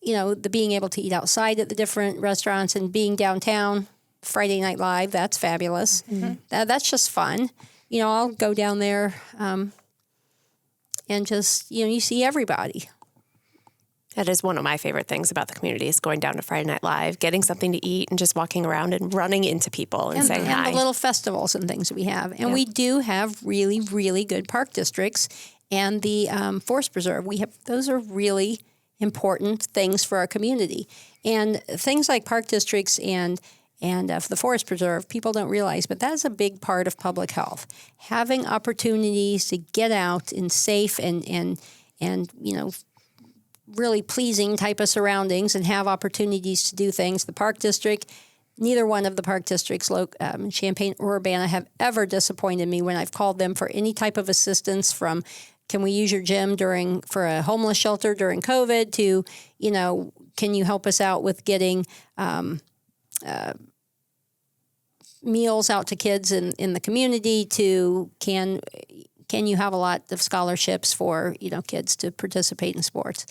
the being able to eat outside at the different restaurants and being downtown. Friday Night Live, that's fabulous. Mm-hmm. That's just fun. I'll go down there and just, you see everybody. That is one of my favorite things about the community is going down to Friday Night Live, getting something to eat and just walking around and running into people and saying hi. And the little festivals and things that we have. And we do have really, really good park districts and the forest preserve. Those are really important things for our community. And things like park districts and the forest preserve, people don't realize, but that is a big part of public health. Having opportunities to get out in safe and really pleasing type of surroundings and have opportunities to do things. The park district, neither one of the park districts, Champaign-Urbana, have ever disappointed me when I've called them for any type of assistance from, can we use your gym for a homeless shelter during COVID to, can you help us out with getting meals out to kids in the community to can you have a lot of scholarships for kids to participate in sports.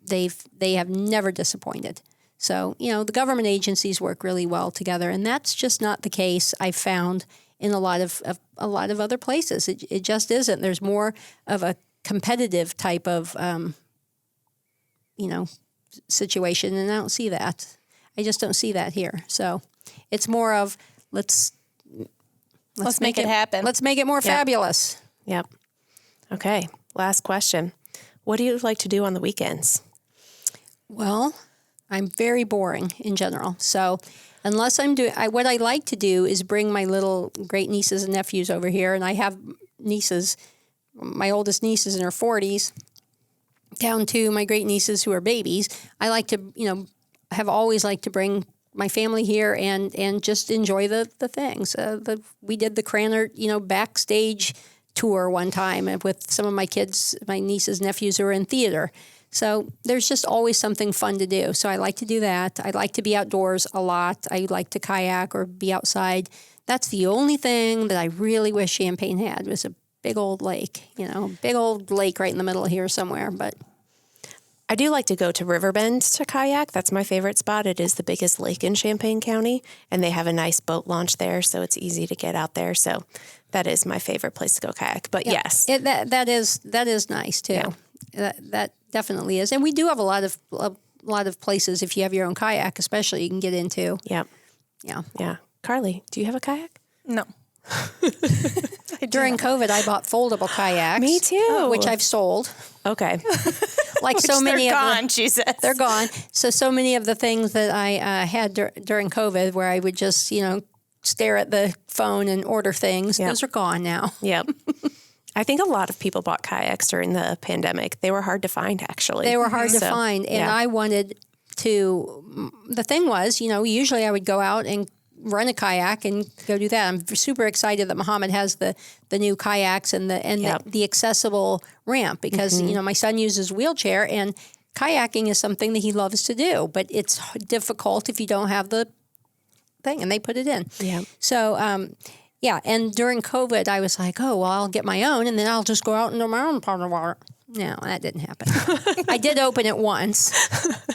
They have never disappointed. So the government agencies work really well together, and that's just not the case I've found in a lot of other places. It just isn't. There's more of a competitive type of situation, and I don't see that. I just don't see that here. So it's more of let's make it happen. Let's make it more fabulous. Yep. Okay. Last question. What do you like to do on the weekends? Well, I'm very boring in general. So unless what I like to do is bring my little great nieces and nephews over here. And I have nieces, my oldest niece is in her 40s, down to my great nieces who are babies. I like to, have always liked to bring my family here and just enjoy the things. We did the Cranert, backstage tour one time with some of my kids, my nieces, nephews who are in theater. So there's just always something fun to do. So I like to do that. I like to be outdoors a lot. I like to kayak or be outside. That's the only thing that I really wish Champaign had was a big old lake, big old lake right in the middle of here somewhere. But I do like to go to Riverbend to kayak. That's my favorite spot. It is the biggest lake in Champaign County, and they have a nice boat launch there, so it's easy to get out there. So that is my favorite place to go kayak. But yes. That is nice too. Yeah. That definitely is. And we do have a lot of places, if you have your own kayak especially, you can get into. Yep. Yeah. Yeah. Carly, do you have a kayak? No. During COVID, I bought foldable kayaks. Me too. Which I've sold. Okay. Like so many they're of gone, she says. They're gone. So many of the things that I had during COVID where I would just, stare at the phone and order things, those are gone now. Yep. I think a lot of people bought kayaks during the pandemic. They were hard to find, actually. They were hard to find. And I wanted to, the thing was, usually I would go out and run a kayak and go do that. I'm super excited that Muhammad has the new kayaks and the accessible ramp because, my son uses a wheelchair and kayaking is something that he loves to do, but it's difficult if you don't have the thing, and they put it in. Yeah. So, and during COVID, I was like, oh, well, I'll get my own, and then I'll just go out into my own part of the water. No, that didn't happen. I did open it once,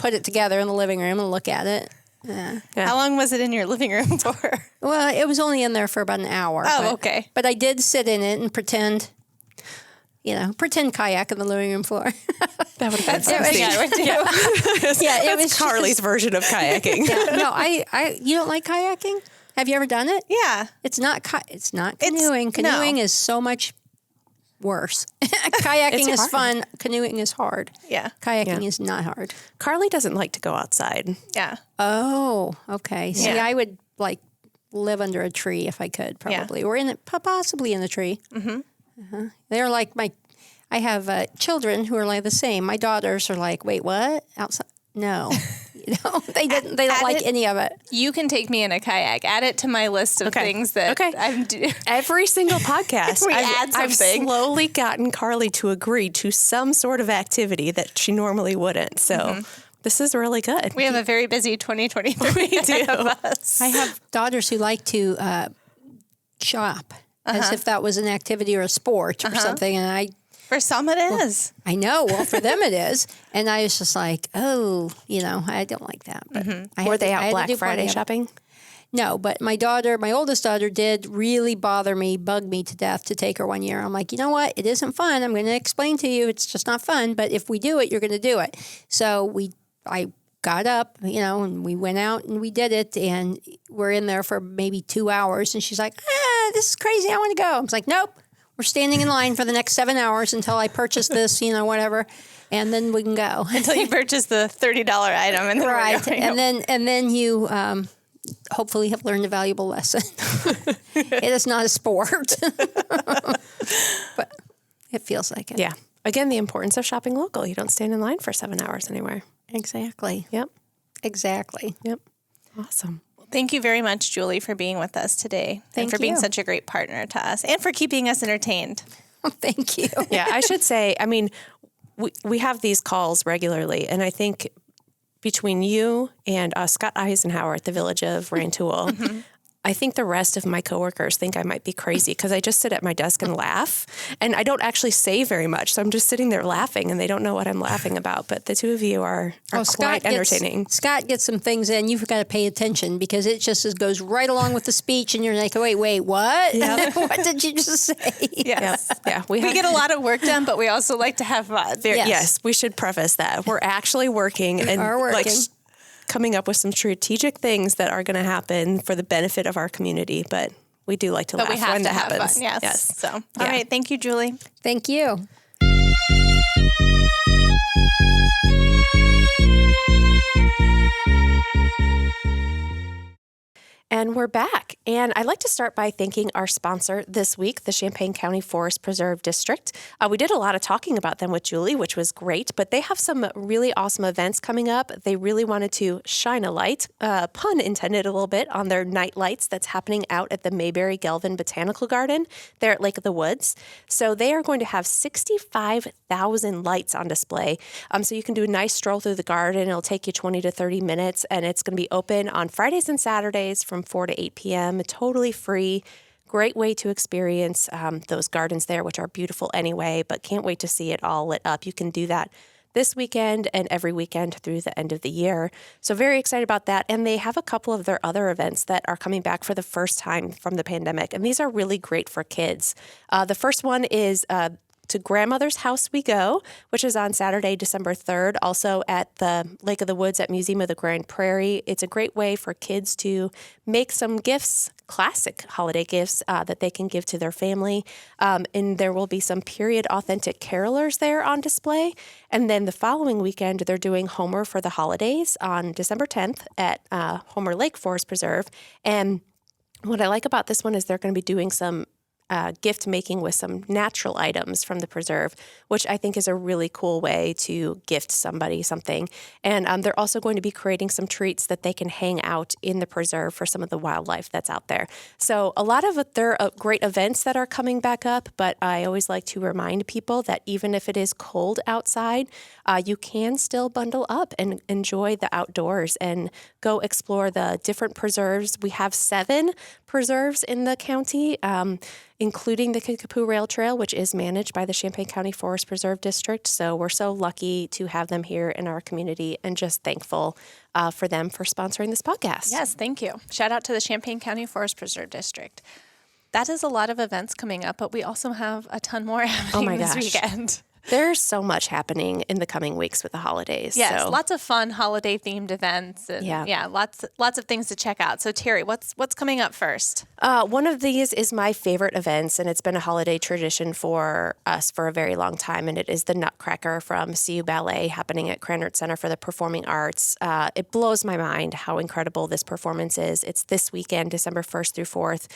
put it together in the living room and look at it. Yeah. How long was it in your living room for? Well, it was only in there for about an hour. Oh, okay. But I did sit in it and pretend. pretend kayak on the living room floor. That would have been It was- Yeah, it was Carly's version of kayaking. No, you don't like kayaking? Have you ever done it? Yeah. It's not canoeing. Canoeing is so much worse. Kayaking is hard. fun. Canoeing is hard. Yeah. Kayaking is not hard. Carly doesn't like to go outside. Yeah. Oh, okay. See, Yeah. I would live under a tree if I could, probably, or possibly in a tree. Mm-hmm. They're like I have children who are like the same. My daughters are like, wait, what? Outside? No. They don't like any of it. You can take me in a kayak. Add it to my list of things that I'm doing. Every single podcast, add I've something. slowly gotten Carly to agree to some sort of activity that she normally wouldn't. So this is really good. We have a very busy 2023 We do. ahead of us. I have daughters who like to shop as if that was an activity or a sport or something, and For some it is. I know. Well, for them it is. And I was just like, I don't like that. But Were they I out had to Black do plenty Friday of it. shopping? No, but my oldest daughter did really bug me to death to take her one year. I'm like, you know what? It isn't fun. I'm going to explain to you. It's just not fun. But if we do it, you're going to do it. So I got up, and we went out and we did it. And we're in there for maybe 2 hours. And she's like, this is crazy. I want to go. I was like, nope. We're standing in line for the next 7 hours until I purchase this, whatever, and then we can go. Until you purchase the $30 item. And then Right. And then you hopefully have learned a valuable lesson. It is not a sport. But it feels like it. Yeah. Again, the importance of shopping local. You don't stand in line for 7 hours anywhere. Exactly. Yep. Exactly. Yep. Awesome. Thank you very much, Julie, for being with us today. And for being you. such a great partner to us and for keeping us entertained. Thank you. Yeah, I should say, we have these calls regularly, and I think between you and Scott Eisenhower at the Village of Rantoul, I think the rest of my coworkers think I might be crazy because I just sit at my desk and laugh, and I don't actually say very much. So I'm just sitting there laughing, and they don't know what I'm laughing about. But the two of you are quite entertaining. Scott gets some things in. You've got to pay attention because it just goes right along with the speech, and you're like, wait, what? Yeah. What did you just say? Yes. Yeah, We get a lot of work done, but we also like to have fun. Yes, we should preface that. We're actually working and coming up with some strategic things that are going to happen for the benefit of our community, but we do like to laugh we have when to that have happens. fun. Yes. So, all right. Thank you, Julie. Thank you. And we're back. And I'd like to start by thanking our sponsor this week, the Champaign County Forest Preserve District. We did a lot of talking about them with Julie, which was great, but they have some really awesome events coming up. They really wanted to shine a light, pun intended a little bit, on their night lights that's happening out at the Mayberry Galvin Botanical Garden there at Lake of the Woods. So they are going to have 65,000 lights on display. So you can do a nice stroll through the garden. It'll take you 20 to 30 minutes, and it's going to be open on Fridays and Saturdays from 4 to 8 p.m., totally free. Great way to experience those gardens there, which are beautiful anyway, but can't wait to see it all lit up. You can do that this weekend and every weekend through the end of the year. So very excited about that. And they have a couple of their other events that are coming back for the first time from the pandemic. And these are really great for kids. The first one is To Grandmother's House We Go, which is on Saturday, December 3rd, also at the Lake of the Woods at Museum of the Grand Prairie. It's a great way for kids to make some gifts, classic holiday gifts that they can give to their family. And there will be some period authentic carolers there on display. And then the following weekend, they're doing Homer for the Holidays on December 10th at Homer Lake Forest Preserve. And what I like about this one is they're going to be doing some gift making with some natural items from the preserve, which I think is a really cool way to gift somebody something. And they're also going to be creating some treats that they can hang out in the preserve for some of the wildlife that's out there. So a lot of their great events that are coming back up, but I always like to remind people that even if it is cold outside, you can still bundle up and enjoy the outdoors and go explore the different preserves. We have 7 preserves in the county, including the Kickapoo Rail Trail, which is managed by the Champaign County Forest Preserve District. So we're so lucky to have them here in our community and just thankful for them for sponsoring this podcast. Yes, thank you. Shout out to the Champaign County Forest Preserve District. that is a lot of events coming up, but we also have a ton more happening this weekend. There's so much happening in the coming weeks with the holidays. Yes, so. lots of fun holiday-themed events. And lots of things to check out. So, Terri, what's coming up first? One of these is my favorite events, and it's been a holiday tradition for us for a very long time, and it is the Nutcracker from CU Ballet happening at Krannert Center for the Performing Arts. It blows my mind how incredible this performance is. It's this weekend, December 1st through 4th.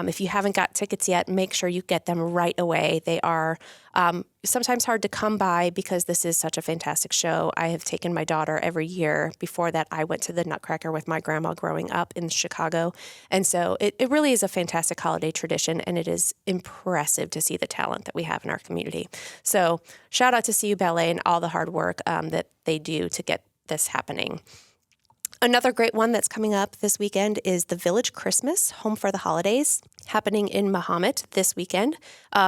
If you haven't got tickets yet, make sure you get them right away. They are sometimes hard to come by because this is such a fantastic show. I have taken my daughter every year. Before that, I went to the Nutcracker with my grandma growing up in Chicago. And so it really is a fantastic holiday tradition, and it is impressive to see the talent that we have in our community. So shout out to CU Ballet and all the hard work that they do to get this happening. Another great one that's coming up this weekend is the Village Christmas, Home for the Holidays, happening in Mahomet this weekend.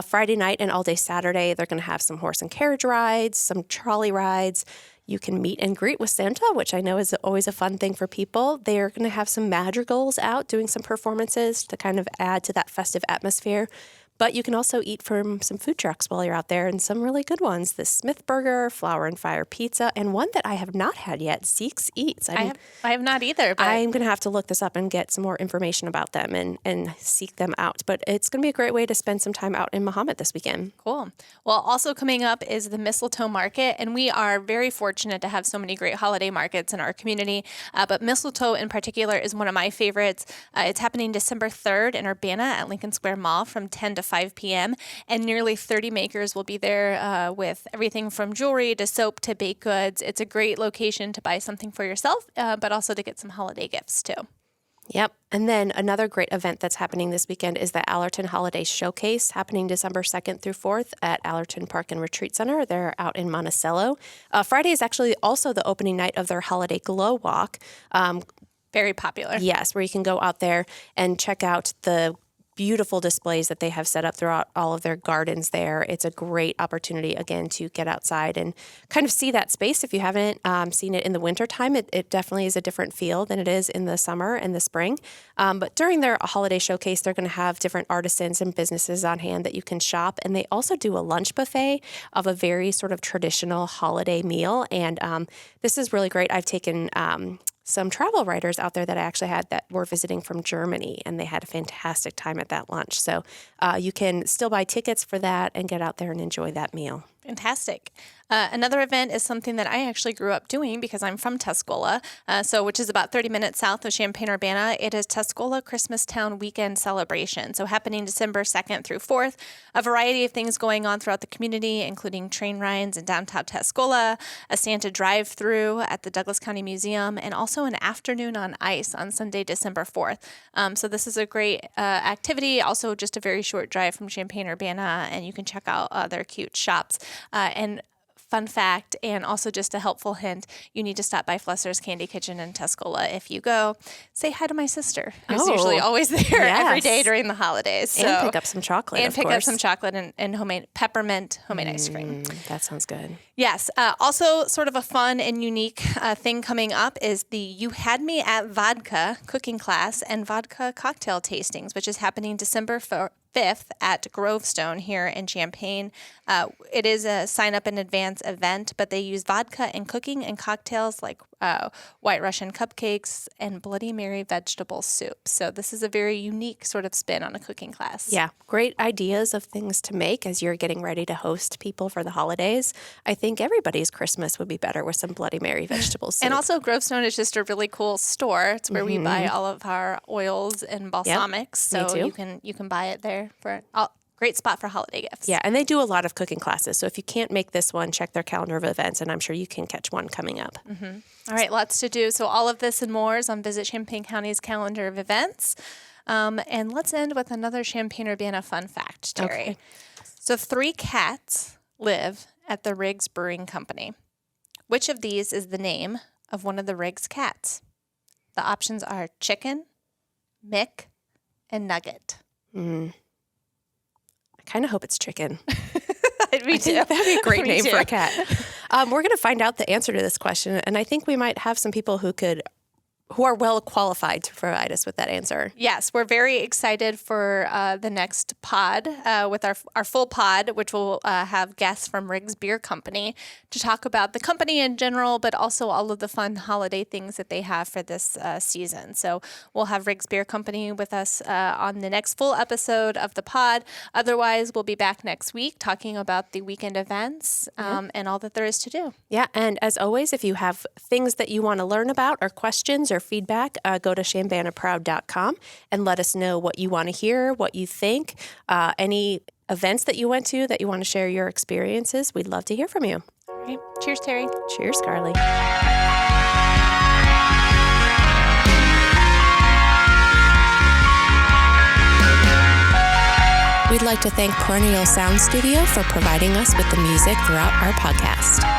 Friday night and all day Saturday, they're going to have some horse and carriage rides, some trolley rides. You can meet and greet with Santa, which I know is always a fun thing for people. They are going to have some madrigals out doing some performances to kind of add to that festive atmosphere. But you can also eat from some food trucks while you're out there, and some really good ones. The Smith Burger, Flour and Fire Pizza, and one that I have not had yet, Seeks Eats. I have not either. But I'm going to have to look this up and get some more information about them and seek them out. But it's going to be a great way to spend some time out in Mahomet this weekend. Cool. Well, also coming up is the Mistletoe Market, and we are very fortunate to have so many great holiday markets in our community. But Mistletoe in particular is one of my favorites. It's happening December 3rd in Urbana at Lincoln Square Mall from 10 to 5 p.m. And nearly 30 makers will be there with everything from jewelry to soap to baked goods. It's a great location to buy something for yourself, but also to get some holiday gifts too. Yep. And then another great event that's happening this weekend is the Allerton Holiday Showcase, happening December 2nd through 4th at Allerton Park and Retreat Center. They're out in Monticello. Friday is actually also the opening night of their Holiday Glow Walk. Very popular. Yes, where you can go out there and check out the beautiful displays that they have set up throughout all of their gardens there. It's a great opportunity, again, to get outside and kind of see that space. If you haven't seen it in the wintertime, it definitely is a different feel than it is in the summer and the spring. But during their holiday showcase, they're going to have different artisans and businesses on hand that you can shop. And they also do a lunch buffet of a very sort of traditional holiday meal. And this is really great. I've taken some travel writers out there that I actually had that were visiting from Germany, and they had a fantastic time at that lunch. So you can still buy tickets for that and get out there and enjoy that meal. Fantastic. Another event is something that I actually grew up doing because I'm from Tuscola, which is about 30 minutes south of Champaign-Urbana. It is Tuscola Christmastown Weekend Celebration. So happening December 2nd through 4th. A variety of things going on throughout the community, including train rides in downtown Tuscola, a Santa drive-through at the Douglas County Museum, and also an afternoon on ice on Sunday, December 4th. So this is a great activity. Also just a very short drive from Champaign-Urbana, and you can check out their cute shops. And fun fact, and also just a helpful hint, you need to stop by Flesser's Candy Kitchen in Tuscola. If you go, say hi to my sister, who's usually always there every day during the holidays. So, and pick up some chocolate, and pick up some chocolate and homemade peppermint homemade ice cream. That sounds good. Yes. Also, sort of a fun and unique thing coming up is the You Had Me at Vodka cooking class and vodka cocktail tastings, which is happening December 5th at Grovestone here in Champaign. It is a sign up in advance event, but they use vodka in cooking and cocktails like White Russian cupcakes and Bloody Mary vegetable soup. So this is a very unique sort of spin on a cooking class. Yeah, great ideas of things to make as you're getting ready to host people for the holidays. I think everybody's Christmas would be better with some Bloody Mary vegetable soup. And also Grovestone is just a really cool store. It's where we buy all of our oils and balsamics. So you can buy it there for great spot for holiday gifts. Yeah, and they do a lot of cooking classes. So if you can't make this one, check their calendar of events, and I'm sure you can catch one coming up. All right, lots to do. So all of this and more is on Visit Champaign County's calendar of events. And let's end with another Champaign-Urbana fun fact, Terri. Okay. So 3 cats live at the Riggs Brewing Company. Which of these is the name of one of the Riggs cats? The options are Chicken, Mick, and Nugget. I kind of hope it's Chicken. Me too. That'd be a great name for a cat. We're going to find out the answer to this question, and I think we might have some people who could who are well qualified to provide us with that answer. Yes, we're very excited for the next pod with our full pod, which will have guests from Riggs Beer Company to talk about the company in general, but also all of the fun holiday things that they have for this season. So we'll have Riggs Beer Company with us on the next full episode of the pod. Otherwise, we'll be back next week talking about the weekend events and all that there is to do. Yeah, and as always, if you have things that you want to learn about or questions or feedback, go to chambanaproud.com and let us know what you want to hear, what you think, any events that you went to that you want to share your experiences. We'd love to hear from you. All right. Cheers, Terri. Cheers, Carly. We'd like to thank Perennial Sound Studio for providing us with the music throughout our podcast.